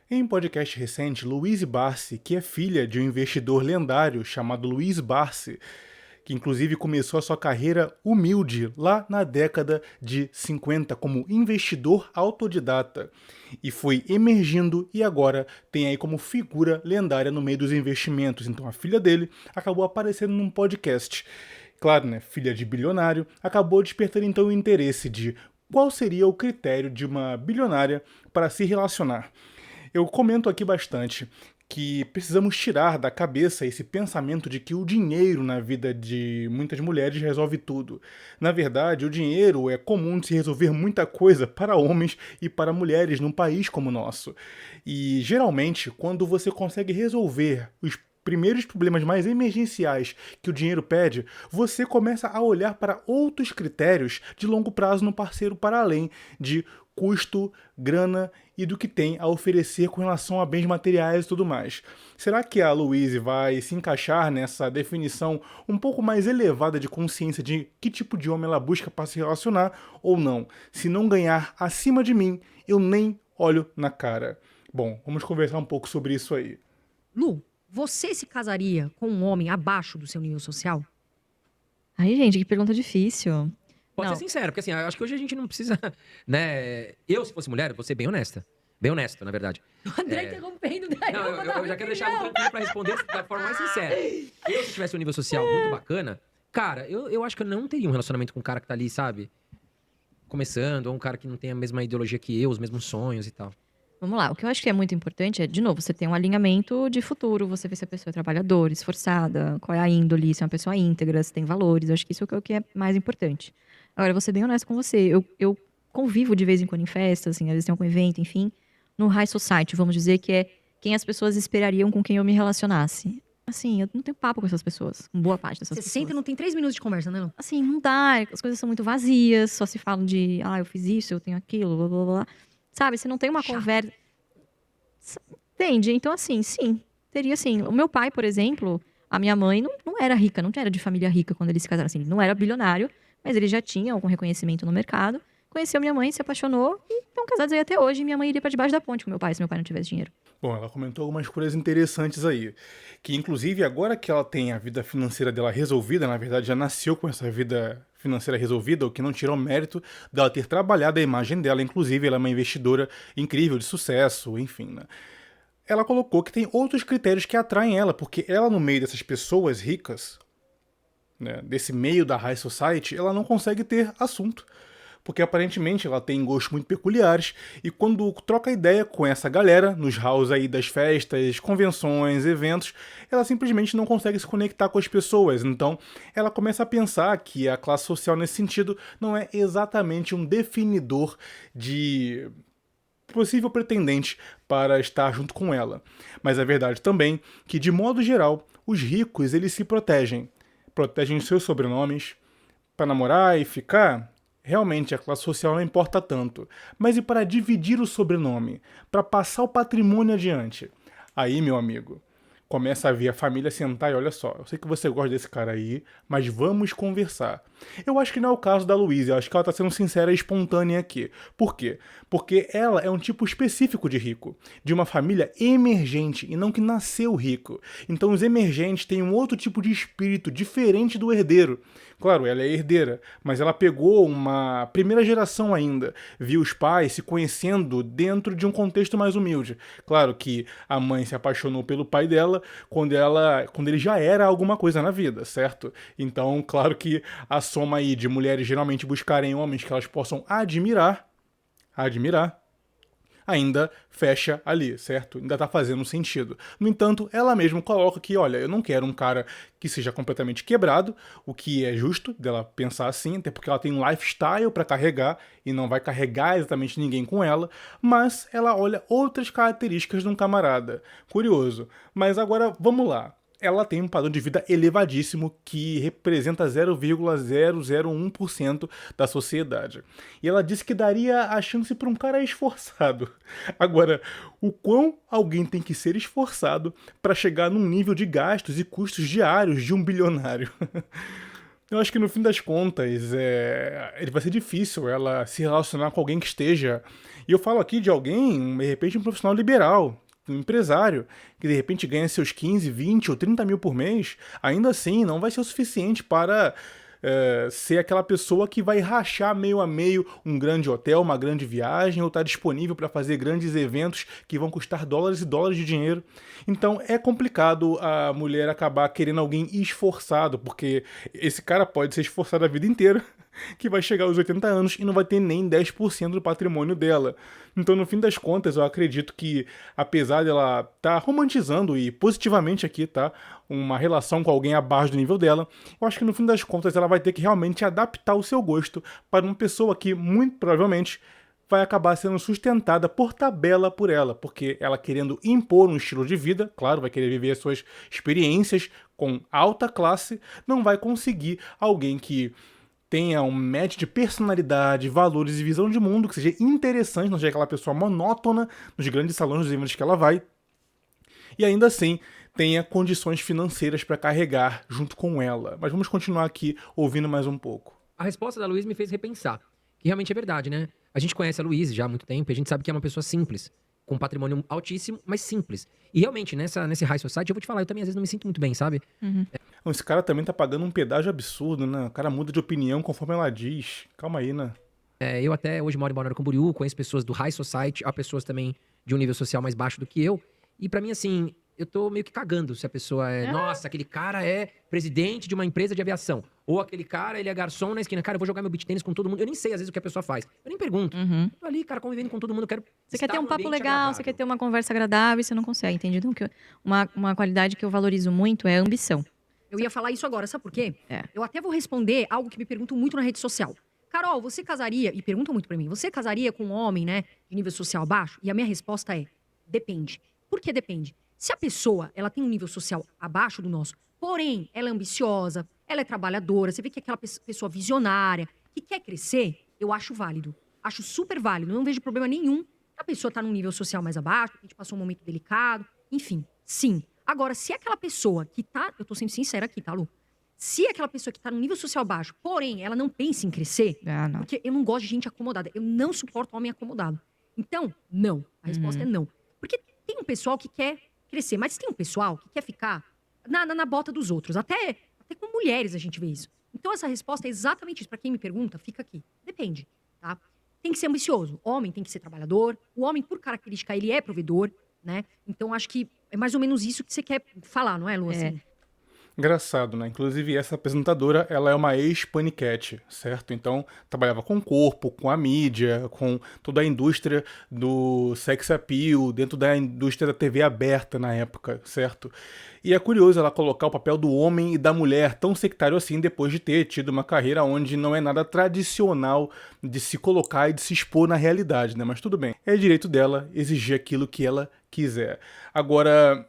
Em um podcast recente, Louise Barsi, que é filha de um investidor lendário chamado Luiz Barsi, que inclusive começou a sua carreira humilde lá na década de 50 como investidor autodidata e foi emergindo e agora tem aí como figura lendária no meio dos investimentos. Então a filha dele acabou aparecendo num podcast. Claro, né, filha de bilionário, acabou despertando então o interesse de qual seria o critério de uma bilionária para se relacionar. Eu comento aqui bastante que precisamos tirar da cabeça esse pensamento de que o dinheiro na vida de muitas mulheres resolve tudo. Na verdade, o dinheiro é comum de se resolver muita coisa para homens e para mulheres num país como o nosso. E geralmente, quando você consegue resolver os primeiros problemas mais emergenciais que o dinheiro pede, você começa a olhar para outros critérios de longo prazo no parceiro para além de custo, grana e do que tem a oferecer com relação a bens materiais e tudo mais. Será que a Louise vai se encaixar nessa definição um pouco mais elevada de consciência de que tipo de homem ela busca para se relacionar ou não? Se não ganhar acima de mim, eu nem olho na cara. Bom, vamos conversar um pouco sobre isso aí. Lu, você se casaria com um homem abaixo do seu nível social? Ai, gente, que pergunta difícil. Pode ser Não, sincero, porque assim, eu acho que hoje a gente não precisa, né? Eu, se fosse mulher, vou ser bem honesta. Bem honesto, na verdade. O André interrompendo, daí Não, eu já quero deixar muito tranquilo pra responder da forma mais sincera. Eu, se tivesse um nível social muito bacana, cara, eu acho que eu não teria um relacionamento com um cara que tá ali, sabe? Começando, ou um cara que não tem a mesma ideologia que eu, os mesmos sonhos e tal. vamos lá. O que eu acho que é muito importante é, de novo, você ter um alinhamento de futuro, você vê se a pessoa é trabalhadora, esforçada, qual é a índole, se é uma pessoa íntegra, se tem valores. Eu acho que isso é o que é mais importante. Agora, vou ser bem honesto com você. Eu convivo de vez em quando em festas, assim, às vezes tem algum evento, enfim, no high society, vamos dizer, que é quem as pessoas esperariam com quem eu me relacionasse. Assim, eu não tenho papo com essas pessoas, com boa parte dessas Você pessoas. senta e não tem 3 minutos de conversa, né, Lu? Assim, não dá, as coisas são muito vazias, só se falam de, eu fiz isso, eu tenho aquilo, blá blá blá. Sabe, você não tem uma Chato. conversa. Entende? Então, assim, sim, teria sim. O meu pai, por exemplo, a minha mãe não era rica, não era de família rica quando eles se casaram, assim, ele não era bilionário, mas ele já tinha algum reconhecimento no mercado. Conheceu minha mãe, se apaixonou e estão casados aí até hoje. E minha mãe iria pra debaixo da ponte com meu pai, se meu pai não tivesse dinheiro. Bom, ela comentou algumas coisas interessantes aí. Que inclusive agora que ela tem a vida financeira dela resolvida, na verdade já nasceu com essa vida financeira resolvida, o que não tira o mérito dela ter trabalhado a imagem dela. Inclusive ela é uma investidora incrível, de sucesso, enfim, né? Ela colocou que tem outros critérios que atraem ela, porque ela no meio dessas pessoas ricas, né, desse meio da high society, ela não consegue ter assunto. Porque aparentemente ela tem gostos muito peculiares e quando troca ideia com essa galera, nos halls aí das festas, convenções, eventos, ela simplesmente não consegue se conectar com as pessoas. Então ela começa a pensar que a classe social nesse sentido não é exatamente um definidor de possível pretendente para estar junto com ela. Mas é verdade também que, de modo geral, os ricos eles se protegem. Protegem seus sobrenomes. Para namorar e ficar, realmente a classe social não importa tanto. Mas e para dividir o sobrenome? Para passar o patrimônio adiante? Aí, meu amigo, começa a ver a família sentar e olha só, eu sei que você gosta desse cara aí, mas vamos conversar. Eu acho que não é o caso da Luísa, eu acho que ela tá sendo sincera e espontânea aqui. Por quê? Porque ela é um tipo específico de rico, de uma família emergente e não que nasceu rico. Então os emergentes têm um outro tipo de espírito diferente do herdeiro. Claro, ela é herdeira, mas ela pegou uma primeira geração ainda, viu os pais se conhecendo dentro de um contexto mais humilde. Claro que a mãe se apaixonou pelo pai dela quando ele já era alguma coisa na vida, certo? Então, claro que a soma aí de mulheres geralmente buscarem homens que elas possam admirar, ainda fecha ali, certo? Ainda tá fazendo sentido. No entanto, ela mesma coloca que, olha, eu não quero um cara que seja completamente quebrado, o que é justo dela pensar assim, até porque ela tem um lifestyle para carregar e não vai carregar exatamente ninguém com ela, mas ela olha outras características de um camarada. Curioso. Mas agora, vamos lá. Ela tem um padrão de vida elevadíssimo que representa 0,001% da sociedade. E ela disse que daria a chance para um cara esforçado. Agora, o quão alguém tem que ser esforçado para chegar num nível de gastos e custos diários de um bilionário? Eu acho que no fim das contas, ele vai ser difícil ela se relacionar com alguém que esteja. E eu falo aqui de alguém, de repente, um profissional liberal, um empresário, que de repente ganha seus 15, 20 ou 30 mil por mês. Ainda assim, não vai ser o suficiente para ser aquela pessoa que vai rachar meio a meio um grande hotel, uma grande viagem, ou estar disponível para fazer grandes eventos que vão custar dólares e dólares de dinheiro. Então é complicado a mulher acabar querendo alguém esforçado, porque esse cara pode ser esforçado a vida inteira, que vai chegar aos 80 anos e não vai ter nem 10% do patrimônio dela. Então, no fim das contas, eu acredito que, apesar dela estar romantizando e positivamente aqui, tá, uma relação com alguém abaixo do nível dela, eu acho que no fim das contas ela vai ter que realmente adaptar o seu gosto para uma pessoa que, muito provavelmente, vai acabar sendo sustentada por tabela por ela, porque ela querendo impor um estilo de vida, claro, vai querer viver as suas experiências com alta classe, não vai conseguir alguém que tenha um match de personalidade, valores e visão de mundo, que seja interessante, não seja aquela pessoa monótona nos grandes salões dos eventos que ela vai, e ainda assim tenha condições financeiras para carregar junto com ela. Mas vamos continuar aqui ouvindo mais um pouco. A resposta da Luísa me fez repensar, que realmente é verdade, né? A gente conhece a Luísa já há muito tempo e a gente sabe que é uma pessoa simples, com um patrimônio altíssimo, mas simples. E realmente, nesse high society, eu vou te falar, eu também às vezes não me sinto muito bem, sabe? Esse cara também tá pagando um pedágio absurdo, né? O cara muda de opinião conforme ela diz. Calma aí, né? Eu até hoje moro em Balneário Camboriú, conheço pessoas do high society, há pessoas também de um nível social mais baixo do que eu. E pra mim, assim, eu tô meio que cagando se a pessoa nossa, aquele cara é presidente de uma empresa de aviação. Ou aquele cara, ele é garçom na esquina. Cara, eu vou jogar meu beach tênis com todo mundo. Eu nem sei, às vezes, o que a pessoa faz. Eu nem pergunto. Eu tô ali, cara, convivendo com todo mundo. Eu quero Você quer estar ter um num papo ambiente legal, agradável. você quer ter uma conversa agradável e você não consegue, entende? Então, uma qualidade que eu valorizo muito é a ambição. Eu ia falar isso agora, sabe por quê? É. Eu até vou responder algo que me perguntam muito na rede social. Carol, você casaria, e perguntam muito pra mim, você casaria com um homem, né, de nível social baixo? E a minha resposta é, depende. Por que depende? Se a pessoa, ela tem um nível social abaixo do nosso, porém, ela é ambiciosa, ela é trabalhadora, você vê que é aquela pessoa visionária, que quer crescer, eu acho válido. Acho super válido, não vejo problema nenhum. A pessoa tá num nível social mais abaixo, a gente passou um momento delicado, enfim, sim. Agora, se é aquela pessoa que tá, eu tô sendo sincera aqui, tá, Lu? Se é aquela pessoa que tá num nível social baixo, porém, ela não pensa em crescer, Ah, não. porque eu não gosto de gente acomodada. Eu não suporto homem acomodado. Então, não. A resposta é não. Porque tem um pessoal que quer crescer, mas tem um pessoal que quer ficar na bota dos outros. Até com mulheres a gente vê isso. Então, essa resposta é exatamente isso. Pra quem me pergunta, fica aqui. Depende, tá? Tem que ser ambicioso. O homem tem que ser trabalhador. O homem, por característica, ele é provedor, né? Então, acho que é mais ou menos isso que você quer falar, não é, Lu? Assim? Engraçado, né? Inclusive, essa apresentadora, ela é uma ex-paniquete, certo? Então, trabalhava com o corpo, com a mídia, com toda a indústria do sex appeal, dentro da indústria da TV aberta na época, certo? E é curioso ela colocar o papel do homem e da mulher tão sectário assim, depois de ter tido uma carreira onde não é nada tradicional de se colocar e de se expor na realidade, né? Mas tudo bem, é direito dela exigir aquilo que ela quiser. Agora,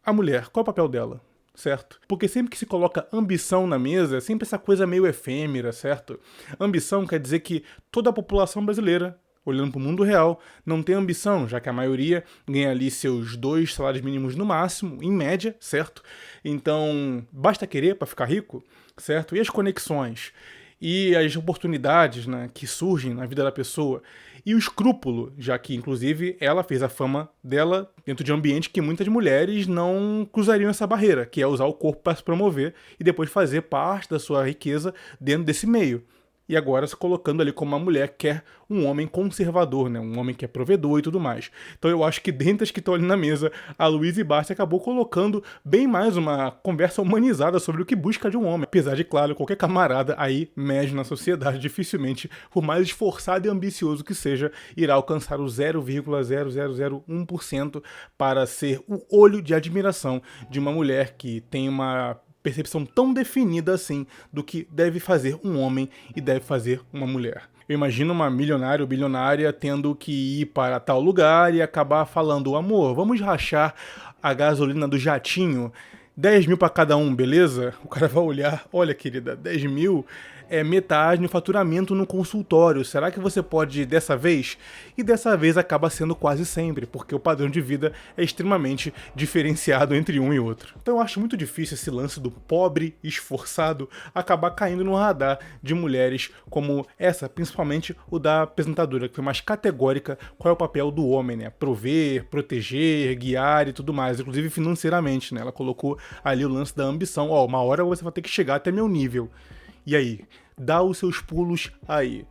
a mulher, qual é o papel dela? Certo? Porque sempre que se coloca ambição na mesa, é sempre essa coisa meio efêmera, certo? Ambição quer dizer que toda a população brasileira, olhando para o mundo real, não tem ambição, já que a maioria ganha ali seus 2 salários mínimos no máximo, em média, certo? Então, basta querer para ficar rico, certo? E as conexões? E as oportunidades, né, que surgem na vida da pessoa. E o escrúpulo, já que, inclusive, ela fez a fama dela dentro de um ambiente que muitas mulheres não cruzariam essa barreira, que é usar o corpo para se promover e depois fazer parte da sua riqueza dentro desse meio. E agora se colocando ali como uma mulher que quer um homem conservador, né? Um homem que é provedor e tudo mais. Então eu acho que dentre as que estão ali na mesa, a Luísa Bassi acabou colocando bem mais uma conversa humanizada sobre o que busca de um homem. Apesar de, claro, qualquer camarada aí médio na sociedade, dificilmente, por mais esforçado e ambicioso que seja, irá alcançar o 0,0001% para ser o olho de admiração de uma mulher que tem uma percepção tão definida assim do que deve fazer um homem e deve fazer uma mulher. Eu imagino uma milionária ou bilionária tendo que ir para tal lugar e acabar falando: amor, vamos rachar a gasolina do jatinho, 10 mil para cada um, beleza? O cara vai olhar: olha, querida, 10 mil metade no faturamento no consultório. Será que você pode ir dessa vez? E dessa vez acaba sendo quase sempre, porque o padrão de vida é extremamente diferenciado entre um e outro. Então eu acho muito difícil esse lance do pobre esforçado acabar caindo no radar de mulheres como essa, principalmente o da apresentadora, que foi mais categórica qual é o papel do homem, né? Prover, proteger, guiar e tudo mais, inclusive financeiramente, né? Ela colocou ali o lance da ambição. Ó, uma hora você vai ter que chegar até meu nível. E aí? Dá os seus pulos aí.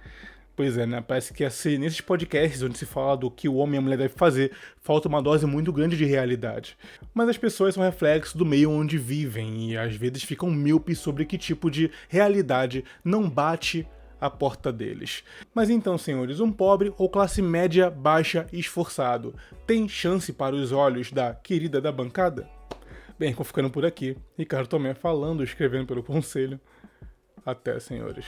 Pois é, né? Parece que nesses podcasts onde se fala do que o homem e a mulher devem fazer, falta uma dose muito grande de realidade. Mas as pessoas são reflexo do meio onde vivem e às vezes ficam míopes sobre que tipo de realidade não bate a porta deles. Mas então, senhores, um pobre ou classe média baixa esforçado tem chance para os olhos da querida da bancada? Bem, vou ficando por aqui. Ricardo Tomé falando, escrevendo pelo Conselho. Até, senhores.